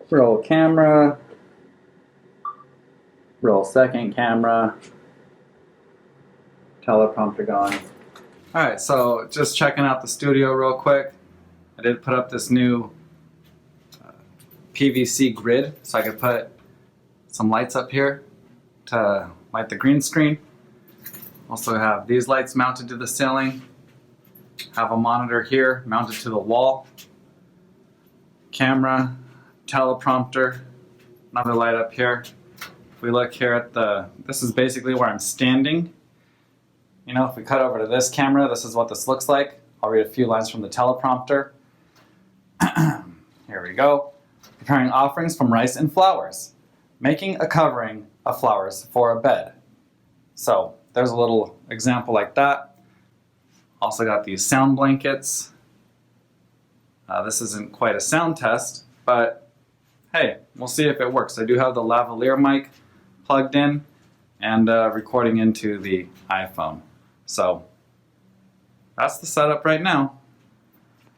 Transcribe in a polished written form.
Roll camera. Roll second camera. Teleprompter going. Alright, so just checking out the studio real quick. I did put up this new PVC grid so I could put some lights up here to light the green screen. Also have these lights mounted to the ceiling. Have a monitor here mounted to the wall. Camera, teleprompter, another light up here. If we look here at this is basically where I'm standing. You know, if we cut over to this camera, this is what this looks like. I'll read a few lines from the teleprompter. Here we go. Preparing offerings from rice and flowers. Making a covering of flowers for a bed. So there's a little example like that. Also got these sound blankets. This isn't quite a sound test, but hey, we'll see if it works. I do have the lavalier mic plugged in and recording into the iPhone. So that's the setup right now.